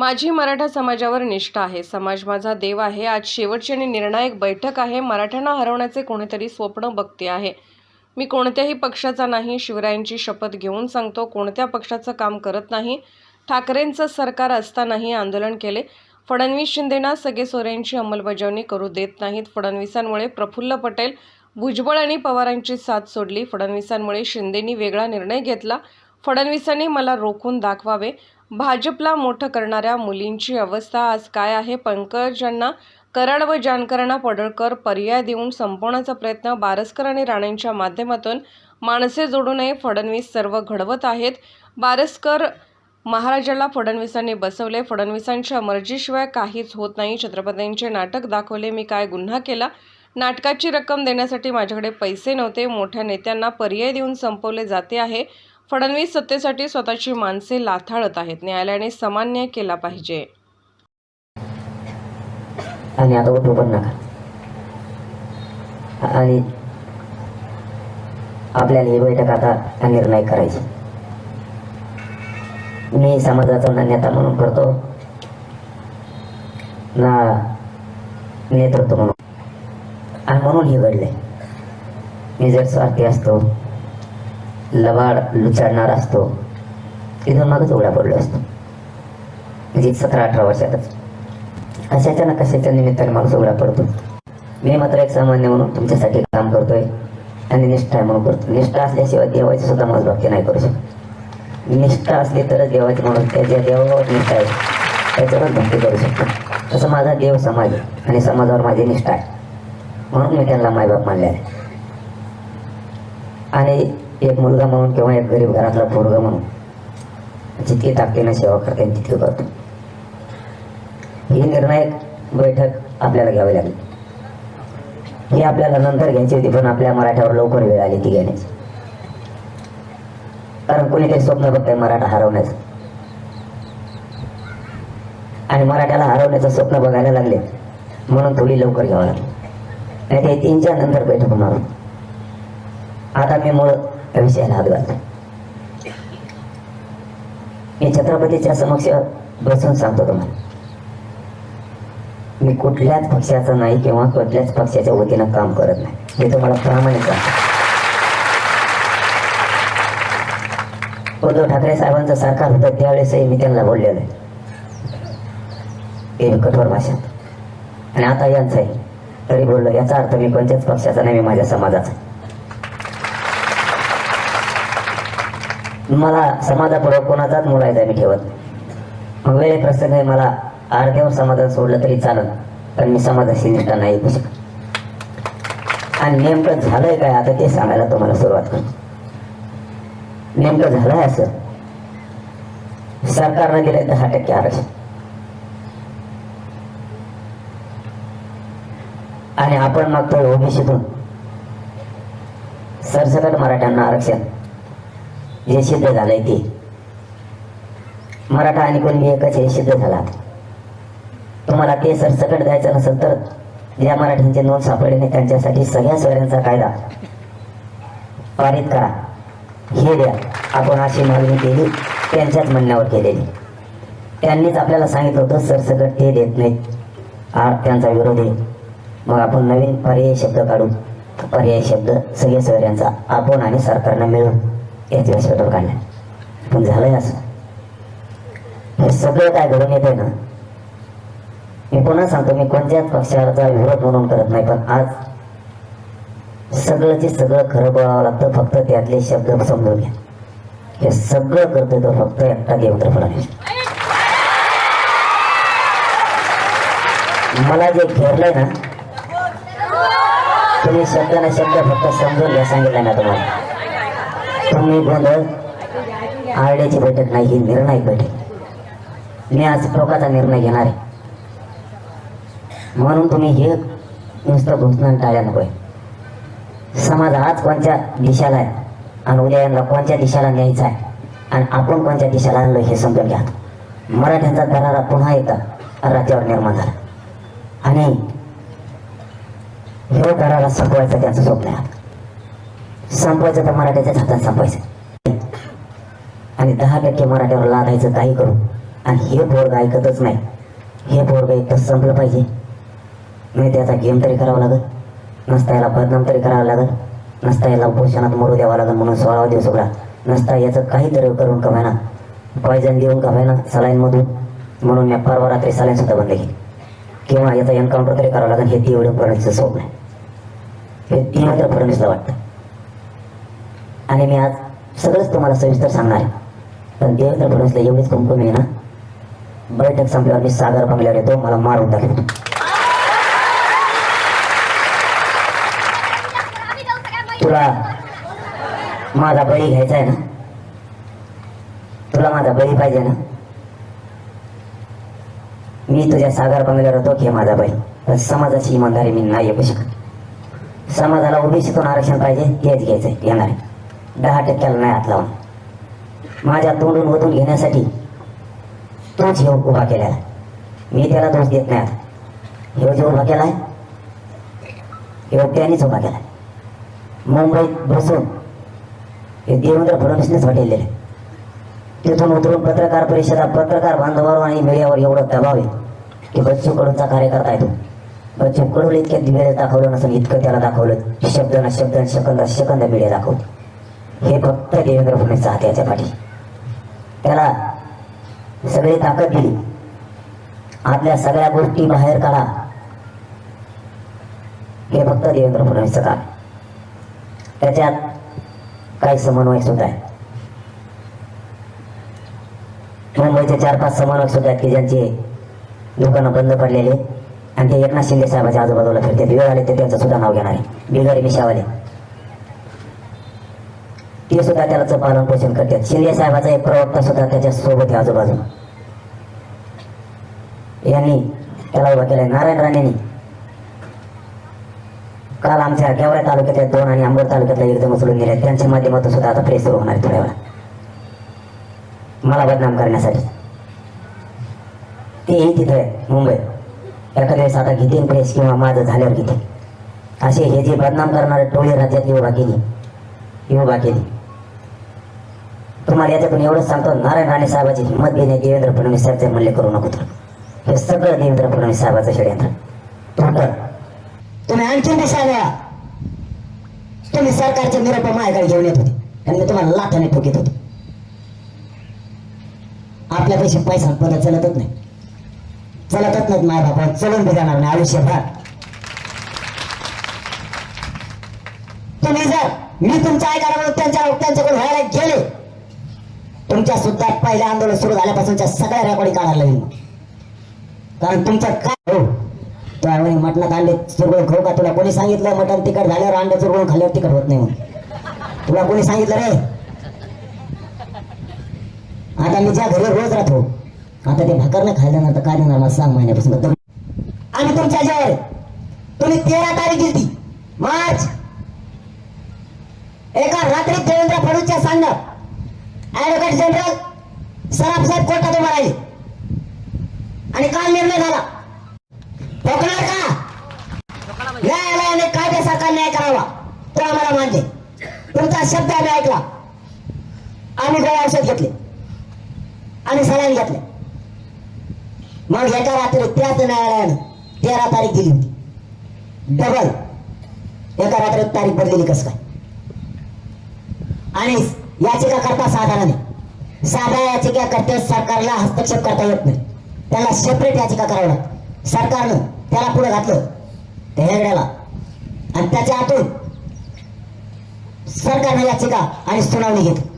माझी मराठा समाजावर निष्ठा आहे. समाज माझा देव आहे. आज शेवटची आणि निर्णायक बैठक आहे. मराठ्यांना हरवण्याचे कोणीतरी स्वप्न बघते आहे. मी कोणत्याही पक्षाचा नाही. शिवरायांची शपथ घेऊन सांगतो, कोणत्या पक्षाचं काम करत नाही. ठाकरेंचं सरकार असतानाही आंदोलन केले. फडणवीस शिंदेना सगळे सोयऱ्यांची अंमलबजावणी करू देत नाहीत. फडणवीसांमुळे प्रफुल्ल पटेल, भुजबळ आणि पवारांची साथ सोडली. फडणवीसांमुळे शिंदेंनी वेगळा निर्णय घेतला. फडणवीसांनी मला रोखून दाखवावे. भाजपला मोठं करणाऱ्या मुलींची अवस्था आज काय आहे? पंकजांना कराड व जानकरांना पडळकर पर्याय देऊन संपवण्याचा प्रयत्न बारसकर आणि राणेंच्या माध्यमातून माणसे जोडू नये. फडणवीस सर्व घडवत आहेत. बारसकर महाराजाला फडणवीसांनी बसवले. फडणवीसांच्या मर्जीशिवाय काहीच होत नाही. छत्रपतींचे नाटक दाखवले. मी काय गुन्हा केला? नाटकाची रक्कम देण्यासाठी माझ्याकडे पैसे नव्हते. मोठ्या नेत्यांना पर्याय देऊन संपवले जाते आहे. फडणवीस सत्तेसाठी स्वतःची माणसे लाथाळत आहेत. न्यायालयाने समान न्याय केला पाहिजे. आणि आता उठू पण नका. आणि आपल्याला ही बैठक आता निर्णय करायची. मी समाजाचा ना नेता म्हणून करतो ना नेतृत्व म्हणून, आणि म्हणून हे घडले. मी जर स्वार्थी असतो, लबाड लुचाडणार असतो, तिथून मागच उघडा पडलो असतो. म्हणजे 17-18 वर्षातच कशाच्या ना कशाच्या निमित्ताने माणूस उघडा पडतो. मी मात्र एक सामान्य म्हणून तुमच्यासाठी काम करतोय आणि निष्ठा आहे म्हणून करतो. निष्ठा असल्याशिवाय देवाची सुद्धा मोजभक्ती नाही करू शकत. निष्ठा असली तरच देवाची म्हणून त्याच्या देवावर निष्ठा आहे त्याच्यावरच भक्ती करू शकतो. तसं माझा देव समाज आहे आणि समाजावर माझी निष्ठा आहे, म्हणून मी त्यांना मायबाप मानले आहे. आणि एक मुलगा म्हणून किंवा एक गरीब घरातला पोरगा म्हणून जितकी ताकदीनं सेवा करते तितकी करतो. ही निर्णायक बैठक आपल्याला घ्यावी लागली. ही आपल्याला नंतर घ्यायची होती, पण आपल्या मराठ्यावर लवकर वेळ आली ती घेण्याची. कारण कोणीतरी स्वप्न बघतंय मराठा हरवण्याचं, आणि मराठ्याला हरवण्याचं स्वप्न बघायला लागले म्हणून थोडी लवकर घ्यावं लागली. नाही ते 3च्या नंतर बैठक होणार. आता मी मूळ विषयाला हात घालतो. मी छत्रपतीच्या समक्ष बसून सांगतो तुम्हाला, मी कुठल्याच पक्षाचं नाही किंवा कुठल्याच पक्षाच्या वतीनं काम करत नाही. हे तुम्हाला प्रामाणिक सांगतो. उद्धव ठाकरे साहेबांचं सरकार होतं त्यावेळेसही मी त्यांना बोललेलो आहे कठोर भाषेत, आणि आता यांचं आहे तरी बोललो. याचा अर्थ मी कोणत्याच पक्षाचा नाही, मी माझ्या समाजाचा. मला समाजापुढे कोणाचाच मुलायचा मी ठेवत. मग वेळे प्रसंग मला अर्ध्यावर समाजात सोडलं तरी चालत, पण मी समाजाशी निष्ठा नाही येऊ शकत. आणि नेमकं झालंय काय आता ते सांगायला तुम्हाला सुरुवात करतो. नेमकं झालंय असं, सरकारने दिलंय 10% आरक्षण, आणि आपण मागतोय ओबीसीतून सरसकट मराठ्यांना आरक्षण. जे सिद्ध झालंय ते मराठा आणि कुणबी एकच हे सिद्ध झाला. तुम्हाला ते सरसकट द्यायचं नसेल तर ज्या मराठ्यांचे नोंद सापडले नाही त्यांच्यासाठी सगळ्या सोयऱ्यांचा कायदा पारित करा, हे द्या. आपण अशी मागणी केली, त्यांच्याच म्हणण्यावर केलेली. त्यांनीच आपल्याला सांगितलं होतं सरसकट ते देत नाहीत, त्यांचा विरोध आहे. मग आपण नवीन पर्यायी शब्द काढू. पर्यायी शब्द सगळ्या सोयऱ्यांचा आपण आणि सरकारनं मिळून याच्या शब्द काढला. पण झालंय असं, हे सगळं काय घडून येते ना. मी पुन्हा सांगतो, मी कोणत्याच पक्षाचा विरोध म्हणून करत नाही, पण आज सगळंचे सगळं खरं बोलावं लागतं. फक्त त्यातले शब्द समजून घ्या. हे सगळं करतोय तो फक्त एकटा देवेंद्र फडणवीस. मला जे घेरलंय ना, तुम्ही शब्द ना शब्द फक्त समजून घ्या सांगितलं ना तुम्हाला. तुम्ही गोंधळ आरड्याची बैठक नाही, ही निर्णायक बैठक. मी आज टोकाचा निर्णय घेणार आहे, म्हणून तुम्ही हे नुसतं घोषणा टाळ्या नकोय. समाज आज कोणत्या दिशेला आहे आणि उद्या यांना कोणत्या दिशेला न्यायचा आहे आणि आपण कोणत्या दिशेला आणलो हे समजून घ्या. मराठ्यांचा दरारा पुन्हा एकदा राज्यावर निर्माण झाला, आणि हे दरारा संपवायचं त्यांचं स्वप्न आहे. संपवायचं तर मराठ्याच्याच हातात संपवायचं, आणि 10% मराठ्यावर लादायचं काही करू, आणि हे पोरग ऐकतच नाही. हे पोरग एक तर संपलं पाहिजे, नाही त्याचा गेम तरी करावा लागत, नसता याला बदनाम तरी करावं लागत, नसता याला उपोषणात मरू द्यावं लागेल म्हणून 16 दिवस उघडा, नसता याचं काहीतरी करून कमायना, पॉयझन देऊन कमायना सलाईनमधून, म्हणून मी परवा रात्री सलाईन सुद्धा बंद केली. किंवा याचा एन्काउंटर तरी करावं लागेल. हे देवेंद्र फडणवीसचं स्वप्न आहे, हे देवेंद्र फडणवीसला वाटतं. आणि मी आज सगळंच तुम्हाला सविस्तर सांगणार आहे. पण देवेंद्र फडणवीसला एवढीच कुमकुम आहे ना, बैठक संपल्यावर मी सागर बंगल्यावर येतो, मला मारून दाखवतो. तुला माझा बळी घ्यायचा आहे ना, तुला माझा बळी पाहिजे ना, मी तुझ्या सागर बंगल्यावर होतो की माझा बळी. पण समाजाची इमानदारी मी नाही येऊ शकत. समाजाला ओबीसीतून आरक्षण पाहिजे, तेच घ्यायचंय, येणार आहे. 10% नाही हात लावून. माझ्या तोंडून ओतून घेण्यासाठी तोच हे उभा केलेला आहे, मी त्याला दोष देत नाही. आता हे जे उभा केलाय हे त्यांनीच उभा केलाय. मुंबईत बसून हे देवेंद्र फडणवीसनेच हटवलेले. तिथून उतरून पत्रकार परिषदा, पत्रकार बांधवावर आणि मीडियावर एवढं दबाव आहे की बच्चू कडूंचा कार्यकर्ता आहे तो. बच्चू कडूला इतक्या दिव्याला दाखवलं नसेल इतकं त्याला दाखवलं, शब्द ना शब्द, सेकंद सेकंद मीडिया दाखवलं. हे फक्त देवेंद्र फडणवीसचा हात याच्या पाठी. त्याला सगळी ताकद दिली, आपल्या सगळ्या गोष्टी बाहेर काढा, हे फक्त देवेंद्र फडणवीसचं काम. त्याच्यात काही समन्वय सुद्धा आहे. मुंबईचे 4-5 समन्वयक सुद्धा आहेत की ज्यांचे दुकानं बंद पडलेले आणि ते एकनाथ शिंदे साहेबाच्या आजूबाजूला फिरतात. वेळ आले ते त्यांचं सुद्धा नाव घेणार आहे, बिगर मिशावाले. ते सुद्धा त्याचं पालन पोषण करतात. शिंदे साहेबाचा एक प्रवक्ता सुद्धा त्याच्या सोबत आहे आजूबाजूला. यांनी त्याला उभा केलाय. नारायण राणेंनी काल आमच्या गेवराई तालुक्यातल्या 2 आणि अंबड तालुक्यातल्या 1 जण उचलून गेले. त्यांच्या माध्यमातून सुद्धा आता प्रेस सुरू होणार आहे थोड्या वेळा, मला बदनाम करण्यासाठी. तेही तिथे आहे मुंबईत. एखाद्या वेळेस आता घेतील प्रेस किंवा माझं झाल्यावर घेतील. असे हे जे बदनाम करणारे टोळी राज्यातली उभा केली. तुम्हाला याच्यातून एवढंच सांगतो, नारायण राणे साहेबाची हिंमत घेणे देवेंद्र फडणवीस साहेबचे म्हणले करू नको. तर हे सगळं देवेंद्र फडणवीस साहेबाचं षडयंत्र टोटल. तुम्ही आणखीन दिसायला तुम्ही सरकारचे निरोप माझ्याकडे घेऊन येत होते आणि मी तुम्हाला लाथाने ठोकीत होतो. आपल्यापेक्षा पैसा पद चलतच नाहीत माय बापा, चलून बी जाणार नाही आयुष्यभर. तुम्ही जर मी तुमच्या ऐकायला त्यांच्याकडून व्हायला गेले, तुमच्या सुद्धा पहिल्या आंदोलन सुरू झाल्यापासूनच्या सगळ्या रेकॉर्डिंग काढायला लागेल. कारण तुमचं काय हो तो आहे मटणात अंडे चुरगळून खाऊ का? तुला कोणी सांगितलं मटण तिखट झाल्यावर अंडे चुरगळून खाल्ल्यावर तिखट होत नाही म्हणून? तुला कोणी सांगितलं रे? आता मी ज्या घरी रोज राहतो, आता ते भाकर नाही खायला ना तर काय देणार मला 6 महिन्यापासून. आणि तुमच्या जेव्हा तुम्ही 13 तारीख दिली मार्च, एका रात्री देवेंद्र फडणवीसच्या सांगण्यात ऍडव्होकेट जनरल सराफ साहेब कोर्टात उभा राहिले आणि काल निर्णय झाला. ठोकणार का? न्यायालयाने कायद्यासारखा न्याय करावा तो आम्हाला मान्य. तुमचा शब्द आम्ही ऐकला, आम्ही गोळ्या औषध घेतले आणि सलाईन घेतले. मग एका रात्री त्याच न्यायालयानं 13 तारीख दिली होती. डबल एका रात्री तारीख बदलेली कसं काय? आणि याचिका करता साधारण नाही. साध्या याचिका करते सरकारला हस्तक्षेप करता येत नाही, त्याला सेपरेट याचिका करावी लागते. सरकारनं त्याला पुढे घातलं त्या हेगड्याला आणि त्याच्या हातून सरकारने याचिका आणि सुनावणी घेतली.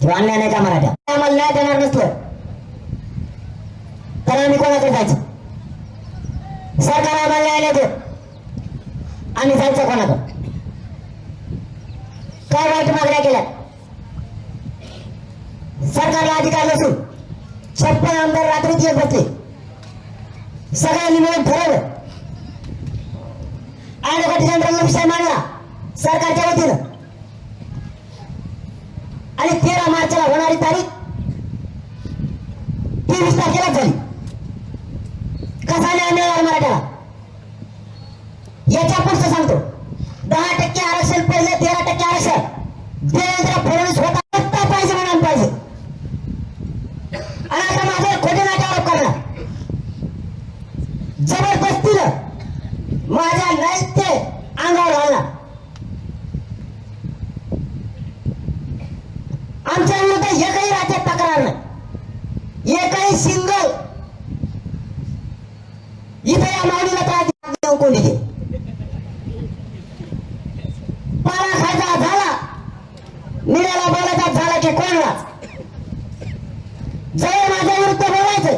किंवा अन्याय नाही का मराठ्या? आम्हाला न्याय देणार नसलं तर आम्ही कोणाकडे जायचं? सरकार आम्हाला न्याय नाही देत, आम्ही जायचं कोणाकडे? काय वाईट मागण्या केल्या? सरकारला अधिकार नसून 56 आमदार रात्रीत येत बसले. सगळ्यांनी मिळून ठरवलं, ऍडव्होकेट जनरलला विषय मांडला सरकारच्या वतीनं आणि 13 मार्चला होणारी तारीख 23 तारखेला झाली. कसा न्याय मिळाला मराठ्याला? याच्या पुढचं सांगतो. 10% आरक्षण पडले, 13% आरक्षण देवेंद्र फडणवीस होता पाहिजे म्हणून पाहिजे. आणि आता नाही सिंगल. इथे या माऊलीला त्रास देऊ कोणी घे. पाला खायचा झाला, निराला बोलायचा झाला की कोणलाच. जवळ माझ्या विरुद्ध बोलायचं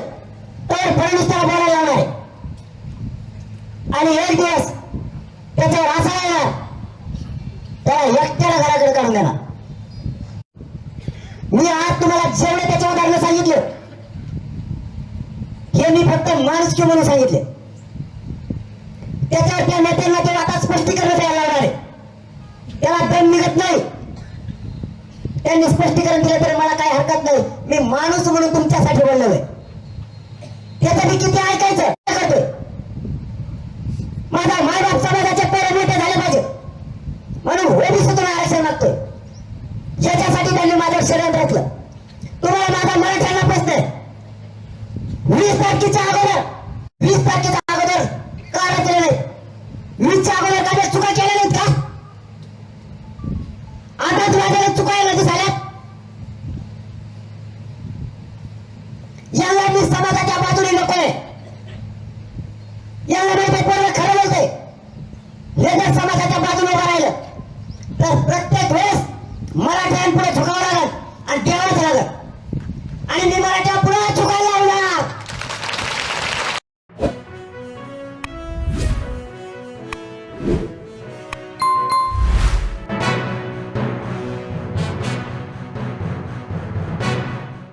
तर फडणवीस त्याला बोलायला लावणार आहे. आणि एक दिवस त्याच्यावर असा येणार, त्याला एकट्याला घराकडे काढून देणार. मी आज तुम्हाला जेवढे त्याच्या उदाहरणं सांगितले हे मी फक्त माणुसकी म्हणून सांगितले. त्याच्यावर त्या नेत्यांना ते आता स्पष्टीकरण द्यायला लागणार आहे. त्याला दम निघत नाही. त्यांनी स्पष्टीकरण दिलं तरी मला काही हरकत नाही. मी माणूस म्हणून तुमच्यासाठी बोललो आहे. त्याचं मी किती ऐकायचं करतोय. माझा मायबाप समाजाचे पेरे मोठे झाले पाहिजे म्हणून ओबीसीतून आरक्षण मागतोय. याच्यासाठी त्यांनी माझ्यावर षडयंत्र रचलं. तुम्हाला माझा मराठ्यांना प्रश्न आहे, 20 तारखेच्या अगोदर का रचले नाही? 20च्या अगोदर काही चुका केल्या नाहीत का? आता माझ्या चुकायला झाल्यात. याला मी समाजाच्या बाजूने नकोय. याला माहिती कोणाला खरं बोलतंय. हे जर समाजाच्या बाजूने उभं राहिलं तर प्रत्येक वेळेस मराठ्यांपुढे झुकावं लागल आणि देवाच लागल. आणि मी मराठ्या पुढे झुकायला लावणार.